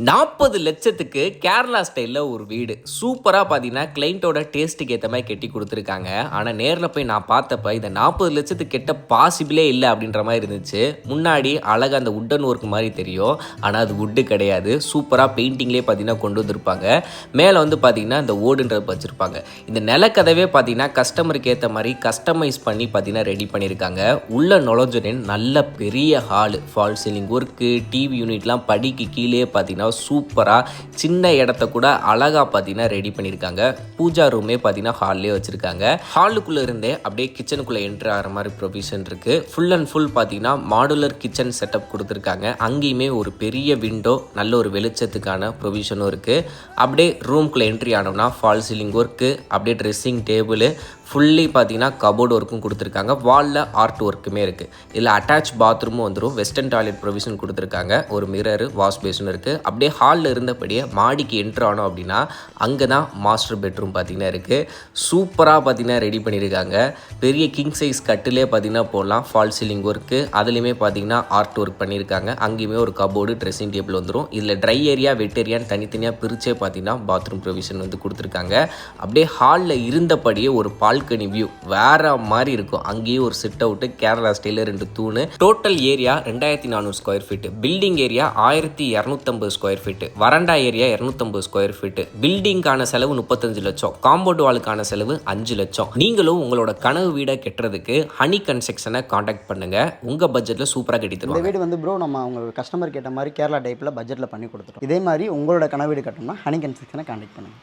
40 லட்சத்துக்கு கேரளா ஸ்டைலில் ஒரு வீடு சூப்பராக பார்த்தீங்கன்னா கிளைண்ட்டோட டேஸ்ட்டுக்கு ஏற்ற மாதிரி கட்டி கொடுத்துருக்காங்க. ஆனால் நேரில் போய் நான் பார்த்தப்ப இதை 40 லட்சத்துக்கு கெட்ட பாசிபிளே இல்லை அப்படின்ற மாதிரி இருந்துச்சு. முன்னாடி அழகாக அந்த உட்டன் ஒர்க் மாதிரி தெரியும், ஆனால் அது உட்டு கிடையாது. சூப்பராக பெயிண்டிங்லேயே பார்த்தீங்கன்னா கொண்டு வந்திருப்பாங்க. மேலே வந்து பார்த்தீங்கன்னா இந்த ஓடுன்றது வச்சுருப்பாங்க. இந்த நிலக்கதவே பார்த்தீங்கன்னா கஸ்டமருக்கு ஏற்ற மாதிரி கஸ்டமைஸ் பண்ணி பார்த்தீங்கன்னா ரெடி பண்ணியிருக்காங்க. உள்ள நுழைஞ்சோடனே நல்ல பெரிய hall, fall ceiling work, TV யூனிட்லாம் படிக்கு கீழே பார்த்தீங்கன்னா சூப்பராக சின்ன இடத்த கூட அழகாக பார்த்தீங்கன்னா ரெடி பண்ணியிருக்காங்க. பூஜா ரூமே பார்த்தீங்கன்னா ஹால்லே வச்சுருக்காங்க. ஹாலுக்குள்ளே இருந்தே அப்படியே கிச்சனுக்குள்ளே என்ட்ரு ஆகிற மாதிரி ப்ரொவிஷன் இருக்குது. ஃபுல் அண்ட் ஃபுல் பார்த்தீங்கன்னா மாடுலர் கிச்சன் செட்டப் கொடுத்துருக்காங்க. அங்கேயுமே ஒரு பெரிய விண்டோ, நல்ல ஒரு வெளிச்சத்துக்கான ப்ரொவிஷனும் இருக்குது. அப்படியே ரூம்குள்ளே என்ட்ரி ஆனோம்னா ஃபால் சீலிங் ஒர்க்கு, அப்படியே ட்ரெஸ்ஸிங் டேபிள் ஃபுல்லி பார்த்தீங்கன்னா கபோர்டு ஒர்க்கும் கொடுத்துருக்காங்க. வாலில் ஆர்ட் ஒர்க்குமே இருக்குது. இதில் அட்டாச் பாத்ரூமும் வந்துடும். வெஸ்டர்ன் டாய்லெட் ப்ரொவிஷன் கொடுத்துருக்காங்க. ஒரு மிரரு, வாஷ் பேஷன் இருக்குது. அப்படியே ஹாலில் இருந்தபடியே மாடிக்கு என்ட்ரு ஆனோம் அப்படின்னா அங்கே தான் மாஸ்டர் பெட்ரூம் பார்த்தீங்கன்னா இருக்குது. சூப்பராக பார்த்தீங்கன்னா ரெடி பண்ணியிருக்காங்க. பெரிய கிங் சைஸ் கட்டிலே பார்த்தீங்கன்னா போடலாம். ஃபால் சீலிங் ஒர்க்கு, அதுலேயுமே பார்த்தீங்கன்னா ஆர்ட் ஒர்க் பண்ணியிருக்காங்க. அங்கேயுமே ஒரு கபோர்டு, ட்ரெஸ்ஸிங் டேபிள் வந்துடும். இதில் ட்ரை ஏரியா, வெட் ஏரியான்னு தனித்தனியாக பிரிச்சே பார்த்தீங்கன்னா பாத்ரூம் ப்ரொவிஷன் வந்து கொடுத்துருக்காங்க. அப்படியே ஹாலில் இருந்தபடியே ஒரு பால்கனி வியூ வேற மாதிரி இருக்கும். அங்கேயே ஒரு சிட் அவுட், கேரளா ஸ்டைல 2 தூணு. Total area 2400 square feet. Building area 1250 square feet. Veranda area 250 square feet. பில்டிங்கான செலவு 35 லட்சம். காம்பவுண்ட் வாலுக்கான செலவு 5 லட்சம். நீங்களும் உங்களோட கனவு வீடை கட்டுறதுக்கு ஹனி கன்ஸ்ட்ரக்ஷனை காண்டாக்ட் பண்ணுங்க. உங்க பட்ஜெட்ல சூப்பரா கட்டி தருவாங்க. இந்த வீடு வந்து ப்ரோ நம்ம உங்க கஸ்டமர் கேட்ட மாதிரி கேரளா டைப்ல பட்ஜெட்ல பண்ணி கொடுத்துட்டோம். இதே மாதிரி உங்களோட கனவு வீடு கட்டணும்னா ஹனி கன்ஸ்ட்ரக்ஷனை காண்டாக்ட் பண்ணுங்க.